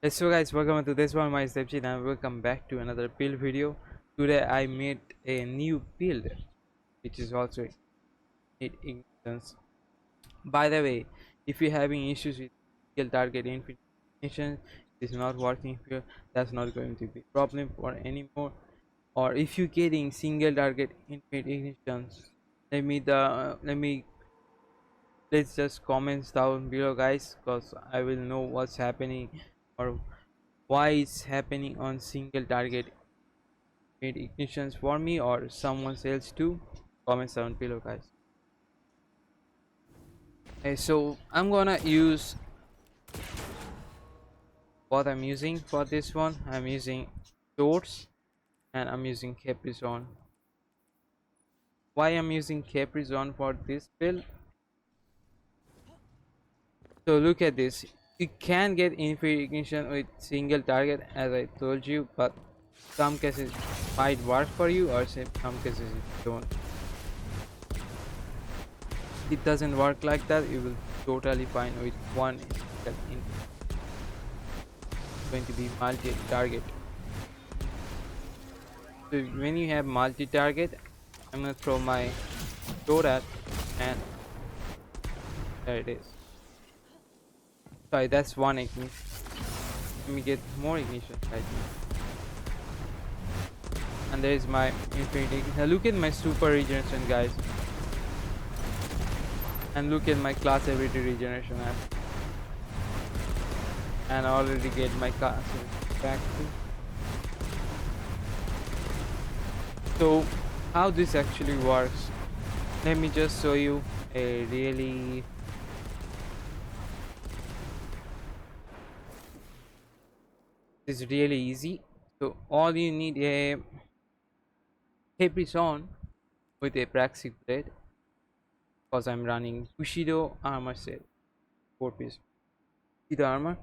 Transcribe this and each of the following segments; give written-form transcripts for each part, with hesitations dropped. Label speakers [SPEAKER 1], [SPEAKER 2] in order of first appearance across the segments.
[SPEAKER 1] So guys, welcome to this one, my Debs, and welcome back to another build video. Today I made a new build which is also need ignitions. By the way, if you're having issues with single target ignition, it is not working here, that's not going to be a problem for anymore. Or if you're getting single target infinite ignitions, let me let's just comments down below, guys, because I will know what's happening or why it's happening on single target made ignitions for me or someone else too. Comments down below, guys. Okay, so I'm gonna use what I'm using for this one. I'm using shorts and I'm using capri zone. Why I'm using capri zone for this build? So look at this, you can get infinite ignition with single target as I told you, but some cases might work for you or some cases it don't. It doesn't work like that. You will totally fine with one that in going to be multi-target. So when you have multi-target, I'm gonna throw my sword at, and there it is. Sorry, that's one ignition. Let me get more ignition right now. And there is my infinity. Now look at my super regeneration, guys, and look at my class ability regeneration app. And I already get my class back too. So how this actually works, let me just show you a really is really easy. So all you need a Capri-Sun with a Praxic blade, because I'm running Bushido armor set, 4 piece Bushido armor.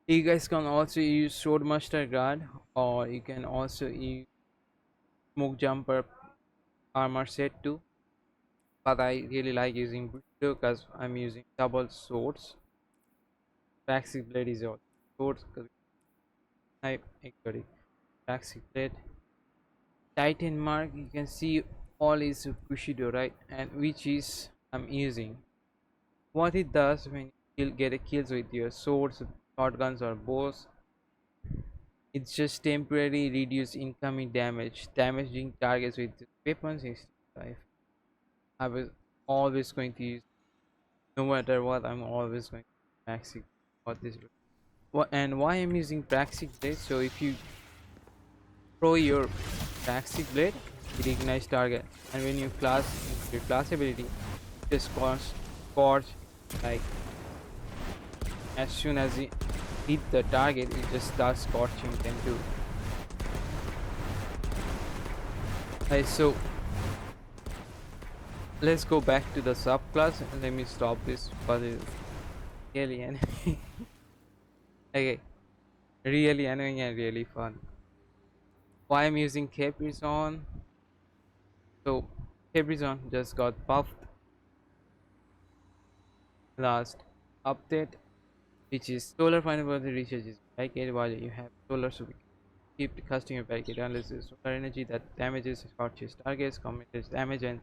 [SPEAKER 1] You guys can also use Swordmaster Guard, or you can also use Smoke Jumper armor set too. But I really like using Bushido because I'm using double swords. Praxic blade is all swords. I actually Praxic blade Titan mark, you can see all is Bushido, right? And which is I'm using. What it does when you get a kills with your swords, shotguns or bows, it's just temporarily reduce incoming damage. Damaging targets with weapons is life. I was always going to use, no matter what, I'm always going to Praxic for this. And why I'm using Praxic blade? So if you throw your Praxic blade, it ignites target, and when you class your class ability, just scorch, like as soon as it hit the target, it just starts scorching them too. Okay, so let's go back to the subclass and let me stop this because it's really annoying. Okay, really annoying and really fun. Why I'm using Capri-Sun? So Capri-Sun just got buffed last update, which is solar vulnerability recharges barricade while you have solar, so keep casting your barricade unless the solar energy that damages scorches targets, commits damage, and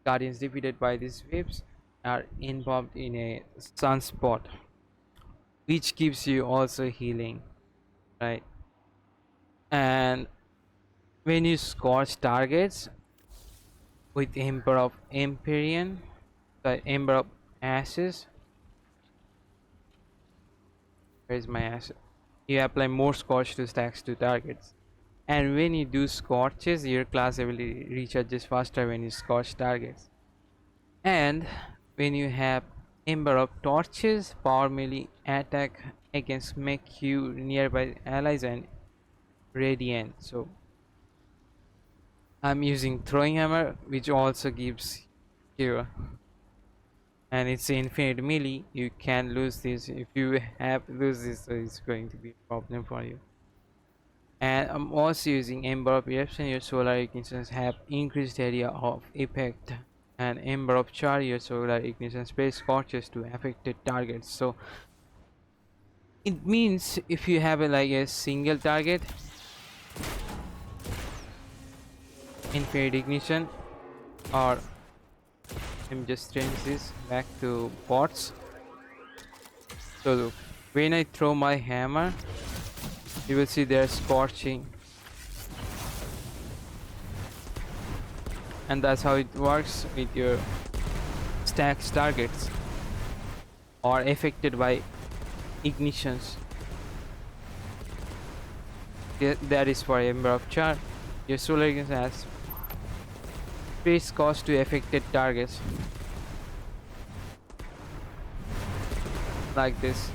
[SPEAKER 1] guardians defeated by these waves are involved in a sunspot, which gives you also healing, right? And when you scorch targets with Ember of Empyrean, the Ember of Ashes, where's my ashes? You apply more scorch to stacks to targets. And when you do scorches, your class ability recharges faster when you scorch targets. And when you have Ember of Torches, power melee attack against make you nearby allies and radiant. So I'm using Throwing Hammer, which also gives hero. And it's infinite melee. You can lose this. If you have lose this, so it's going to be a problem for you. And I'm also using Ember of Eruption. Your solar ignitions have increased area of effect, and Ember of Char, your solar ignition space scorches to affected targets. So It means if you have like a single target, infinite ignition, or let me just change this back to bots. So look, when I throw my hammer, you will see they're scorching, and that's how it works with your stacks targets or affected by ignitions. That is for Ember of Char. Your solar ignition has space cost to affected targets like this.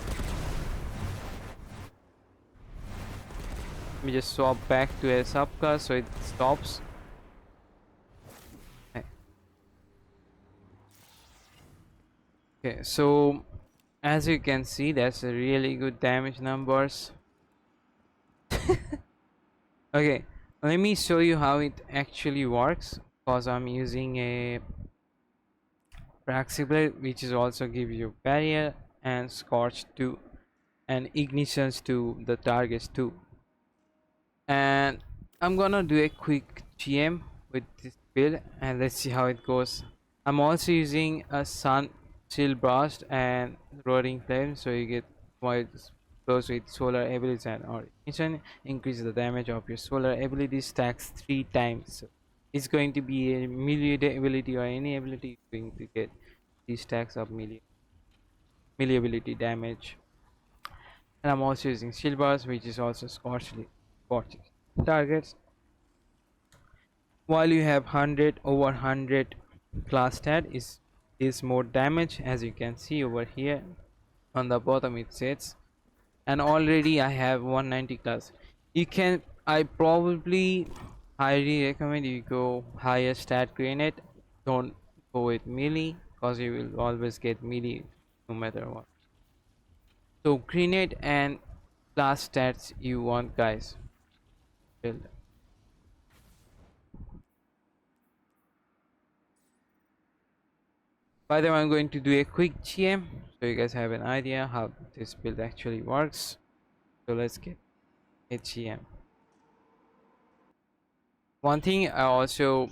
[SPEAKER 1] Let me just swap back to a subclass so it stops. Okay, so as you can see, that's a really good damage numbers. Okay, let me show you how it actually works, because I'm using a Praxiblade, which is also give you barrier and scorch too, and ignitions to the targets too. And I'm gonna do a quick GM with this build and let's see how it goes. I'm also using a sun shield burst and roaring flame, so you get quite close with solar abilities and or ignition. Increase the damage of your solar ability stacks 3 times. So it's going to be a melee ability or any ability going to get these stacks of melee ability damage. And I'm also using shield burst, which is also scorching targets. While you have 100 over 100 class stat is more damage, as you can see over here on the bottom it says, and already I have 190 class. You can, I probably highly recommend you go higher stat grenade. Don't go with melee because you will always get melee no matter what. So grenade and class stats you want, guys, build. By the way, I'm going to do a quick GM so you guys have an idea how this build actually works. So let's get a GM. One thing I also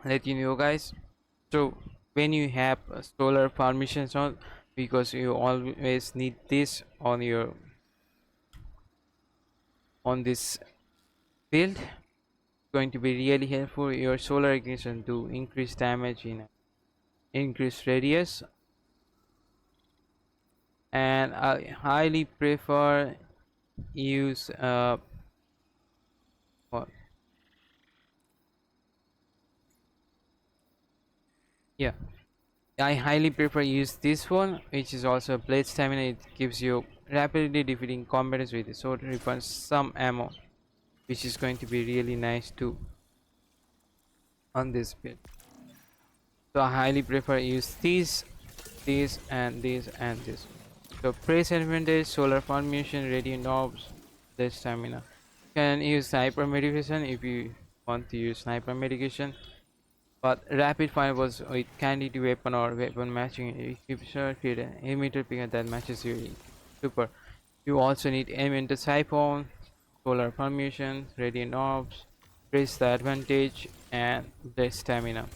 [SPEAKER 1] let you know, guys, so when you have solar permissions on, because you always need this on your on this build, going to be really helpful. Your solar ignition to increase damage in increased radius, and I highly prefer use what yeah, I highly prefer use this one, which is also blade stamina. It gives you rapidly defeating combatants with the sword, refunds some ammo, which is going to be really nice too on this build. So I highly prefer use these, and these and this. So press advantage, solar formation, radiant orbs, blade stamina. Can use sniper medication if you want to use sniper medication. But rapid fire was with candidate weapon or weapon matching equipment, create an emitter picker that matches your super. You also need elemental siphon, solar formation, radiant orbs, raise the advantage, and the stamina.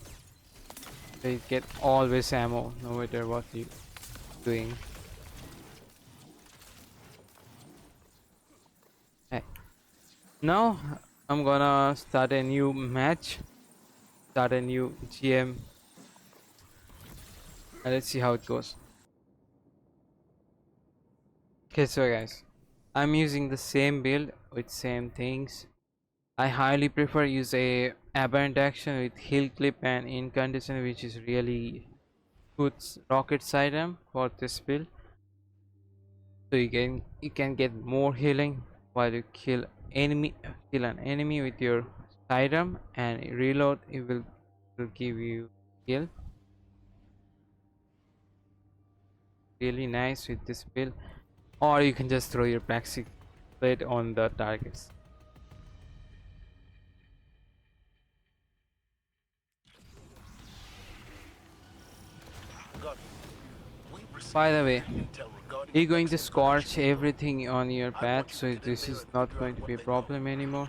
[SPEAKER 1] So you get always ammo no matter what you doing. Hey. Now I'm gonna start a new match, start a new GM, and let's see how it goes. Okay, so guys, I'm using the same build with same things. I highly prefer use a aberrant action with heal clip and incantation, which is really good rocket item for this build. So you can get more healing while you kill an enemy with your sidearm, and reload it will give you heal. Really nice with this build, or you can just throw your Praxic blade on the targets. By the way, You're going to scorch everything on your path, so this is not going to be a problem anymore.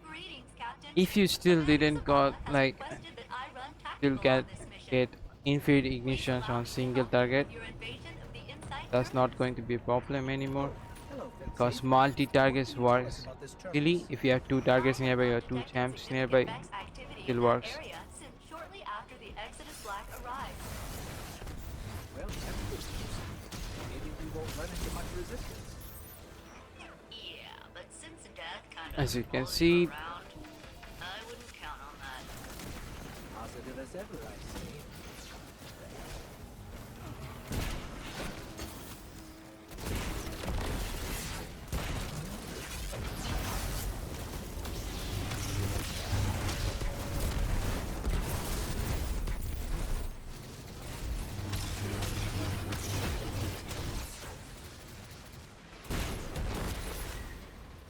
[SPEAKER 2] Greetings, Captain.
[SPEAKER 1] If you still
[SPEAKER 2] Commander
[SPEAKER 1] didn't got
[SPEAKER 2] Zavala has
[SPEAKER 1] like
[SPEAKER 2] requested that I run
[SPEAKER 1] still
[SPEAKER 2] tactical
[SPEAKER 1] get
[SPEAKER 2] on this mission.
[SPEAKER 1] get infinite
[SPEAKER 2] Please
[SPEAKER 1] ignitions
[SPEAKER 2] allow
[SPEAKER 1] on
[SPEAKER 2] me to
[SPEAKER 1] single
[SPEAKER 2] help you
[SPEAKER 1] target,
[SPEAKER 2] with your invasion of the Inside
[SPEAKER 1] that's not
[SPEAKER 2] Turrets.
[SPEAKER 1] going to be a problem anymore,
[SPEAKER 3] Oh, hello,
[SPEAKER 1] because
[SPEAKER 3] Failsafe. What
[SPEAKER 1] multi-targets
[SPEAKER 3] can you tell us
[SPEAKER 1] works
[SPEAKER 3] about this
[SPEAKER 1] easily.
[SPEAKER 3] terminus?
[SPEAKER 1] If you have two
[SPEAKER 2] I
[SPEAKER 1] targets
[SPEAKER 2] have
[SPEAKER 1] nearby
[SPEAKER 2] not
[SPEAKER 1] or two
[SPEAKER 2] detected
[SPEAKER 1] champs
[SPEAKER 2] significant
[SPEAKER 1] nearby,
[SPEAKER 2] Vex activity in
[SPEAKER 1] still
[SPEAKER 2] that
[SPEAKER 1] works.
[SPEAKER 2] area since shortly after the Exodus Black arrived.
[SPEAKER 3] Well, that's good news. Maybe we won't run into much resistance.
[SPEAKER 2] Yeah, but since death kind of
[SPEAKER 1] As you can
[SPEAKER 2] follows you
[SPEAKER 1] see,
[SPEAKER 2] around, I wouldn't count on that.
[SPEAKER 3] Positive as ever, I say.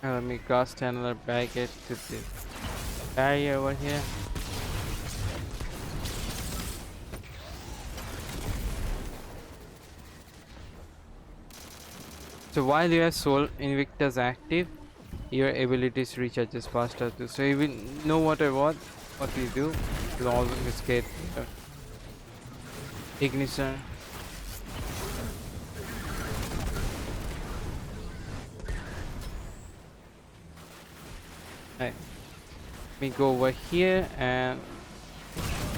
[SPEAKER 1] let me cast another packet to the barrier over here. So while you have Soul Invictus active, your abilities recharges faster too. So even no matter what you do, you'll always get ignition. Right. Let me go over here and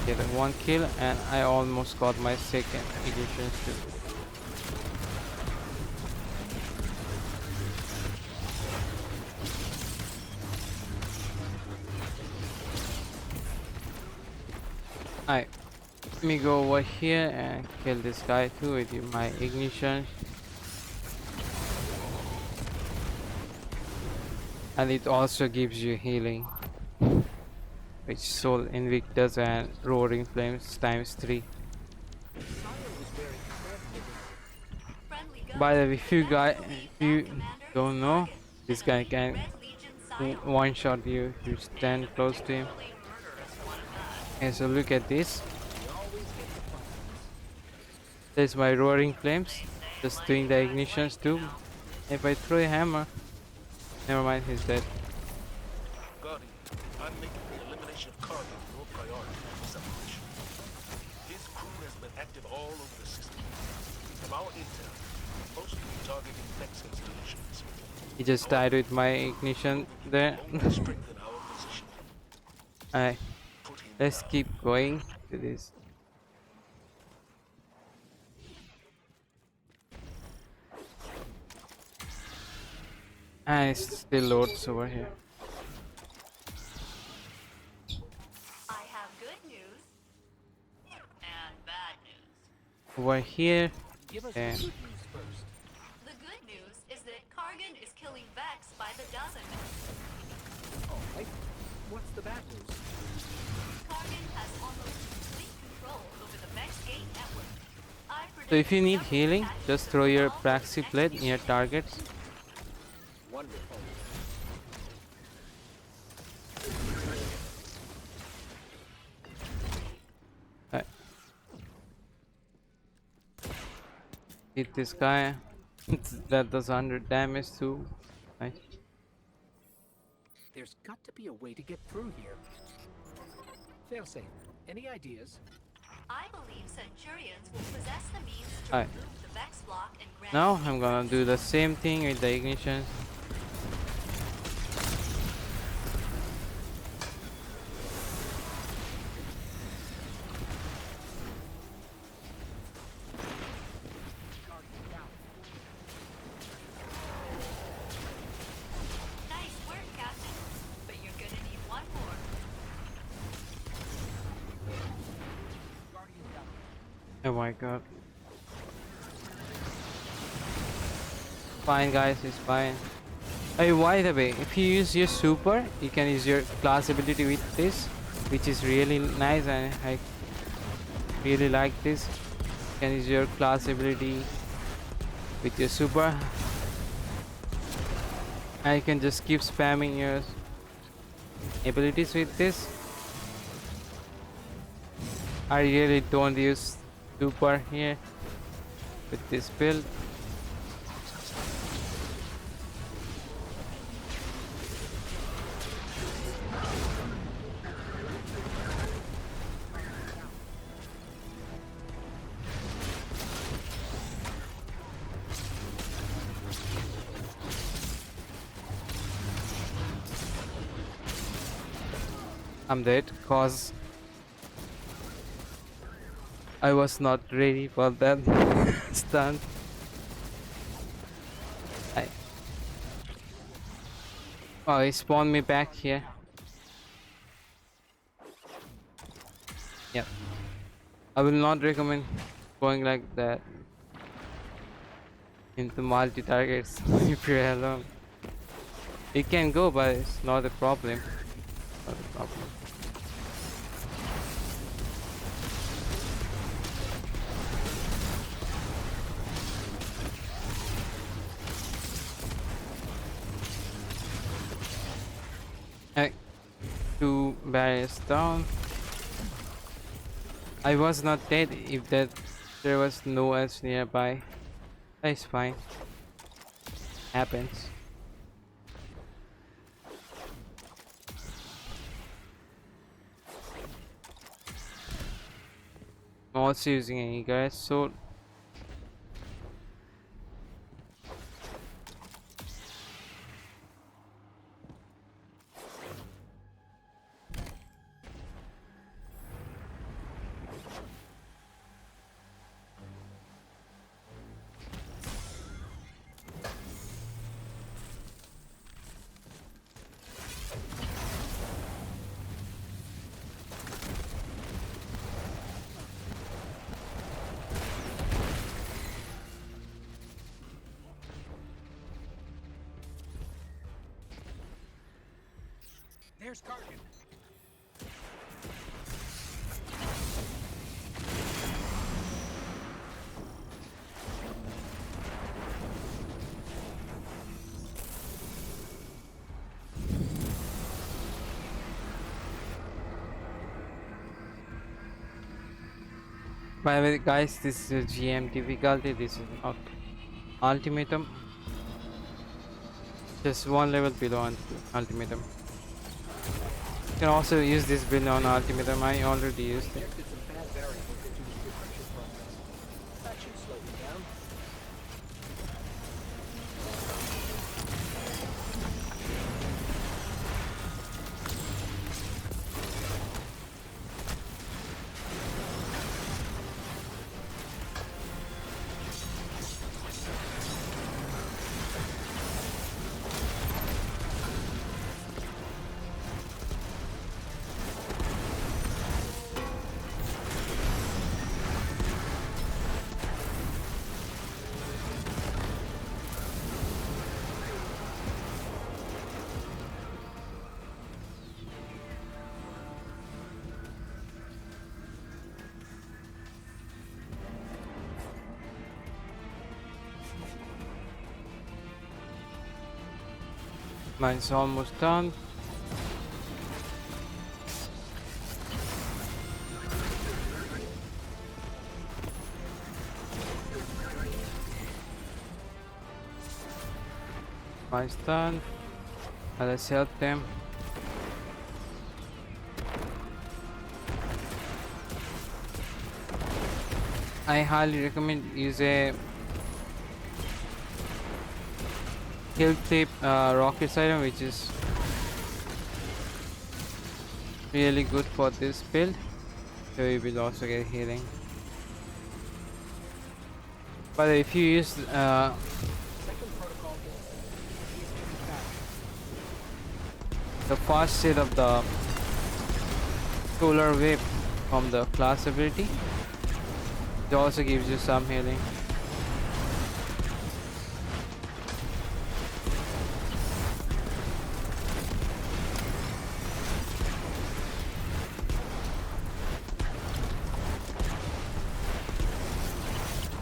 [SPEAKER 1] get a one kill, and I almost got my second ignition too. Alright, let me go over here and kill this guy too with my ignition. And it also gives you healing, which Soul Invictus and Roaring Flames times 3.
[SPEAKER 3] Sire was very friendly.
[SPEAKER 2] Friendly
[SPEAKER 1] By
[SPEAKER 2] ghost,
[SPEAKER 1] the way,
[SPEAKER 2] best believe
[SPEAKER 1] if
[SPEAKER 2] that
[SPEAKER 1] you
[SPEAKER 2] commander is
[SPEAKER 1] don't know,
[SPEAKER 2] Kargan,
[SPEAKER 1] this
[SPEAKER 2] an
[SPEAKER 1] guy
[SPEAKER 2] elite
[SPEAKER 1] can
[SPEAKER 2] Red Legion Scion.
[SPEAKER 1] one shot you if you
[SPEAKER 2] And
[SPEAKER 1] stand
[SPEAKER 2] a
[SPEAKER 1] close to him.
[SPEAKER 2] particularly murderous one at that.
[SPEAKER 1] And so look at this.
[SPEAKER 3] We always get the fun ones.
[SPEAKER 1] There's my Roaring Flames,
[SPEAKER 2] They say
[SPEAKER 1] just doing
[SPEAKER 2] lightning
[SPEAKER 1] the
[SPEAKER 2] drives light,
[SPEAKER 1] ignitions
[SPEAKER 2] you
[SPEAKER 1] too.
[SPEAKER 2] know.
[SPEAKER 1] If I throw a hammer, never mind, he's dead.
[SPEAKER 4] Guardian, I'm making the elimination of Kargan your priority for this operation. His crew has been active all over the system. From our intel, mostly targeting Vex installations.
[SPEAKER 1] He just died with my ignition there.
[SPEAKER 4] Only strengthen our position.
[SPEAKER 1] Alright,
[SPEAKER 4] Put him
[SPEAKER 1] let's
[SPEAKER 4] down.
[SPEAKER 1] keep going to this. And it still loads over here.
[SPEAKER 2] I have good news and bad news.
[SPEAKER 1] Over here,
[SPEAKER 3] Give us
[SPEAKER 1] and
[SPEAKER 3] the good news first.
[SPEAKER 2] The good news is that Kargan is killing Vex by the dozen.
[SPEAKER 3] All right. What's the bad news?
[SPEAKER 2] Kargan has almost complete control over the Vex 8 network. I
[SPEAKER 1] so if you
[SPEAKER 2] predict
[SPEAKER 1] need
[SPEAKER 2] several
[SPEAKER 1] healing,
[SPEAKER 2] attacks
[SPEAKER 1] just
[SPEAKER 2] to
[SPEAKER 1] throw your
[SPEAKER 2] fall
[SPEAKER 1] Praxi
[SPEAKER 2] Vex
[SPEAKER 1] plate near
[SPEAKER 2] mutants.
[SPEAKER 1] targets.
[SPEAKER 3] Wonderful.
[SPEAKER 1] Alright. Hit this guy. That does 100 damage too. Right.
[SPEAKER 3] There's got to be a way to get through here. Failsafe, any ideas?
[SPEAKER 2] I believe Centurions will possess the means to
[SPEAKER 1] Alright.
[SPEAKER 2] remove the Vex block and grant
[SPEAKER 1] Now
[SPEAKER 2] peace.
[SPEAKER 1] I'm gonna do the same thing with the ignition.
[SPEAKER 2] Nice work, Captain. But you're gonna need one more.
[SPEAKER 1] Oh my god. Fine guys, it's fine. Hey, by the way, if you use your super, you can use your class ability with this, which is really nice, and I really like this. You can use your class ability with your super, and you can just keep spamming your abilities with this. I really don't use super here with this build. I'm dead cause I was not ready for that stunt. I Oh, he spawned me back here. Yep. I will not recommend going like that into multi targets if you're alone. It can go, but it's not a problem. Not a problem. Hey, two barriers down. I was not dead if that there was no one else nearby. That's fine. Happens. I'm also using an egress sword.
[SPEAKER 3] There's Karkin.
[SPEAKER 1] By the way, guys, this is GM difficulty. This is not ultimatum. Just one level below ultimatum. You can also use this build on ultimatum. I already used it.
[SPEAKER 3] Injected some bad variables into his production process. That should slow him down.
[SPEAKER 1] Mine's almost done. Mine's done. Let's help them. I highly recommend use a kill tip rocket item, which is really good for this build. So you will also get healing. But if you use
[SPEAKER 3] Second protocol build. He's back.
[SPEAKER 1] the fast set of the solar wave from the class ability, it also gives you some healing.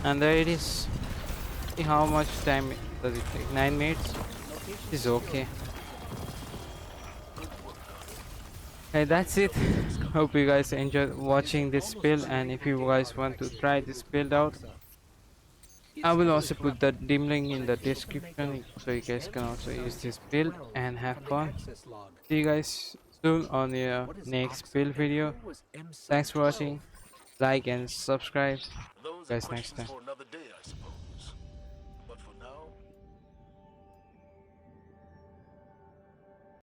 [SPEAKER 1] And there it is. See how much time does it take? 9 minutes? Is okay. Hey, that's it. Hope you guys enjoyed watching this build, and if you guys want to try this build out, I will also put the dim link in the description so you guys can also use this build and have fun. See you guys soon on your next build video. Thanks for watching. Like and subscribe.
[SPEAKER 4] Those are
[SPEAKER 1] Guys, next
[SPEAKER 4] questions
[SPEAKER 1] time.
[SPEAKER 4] for another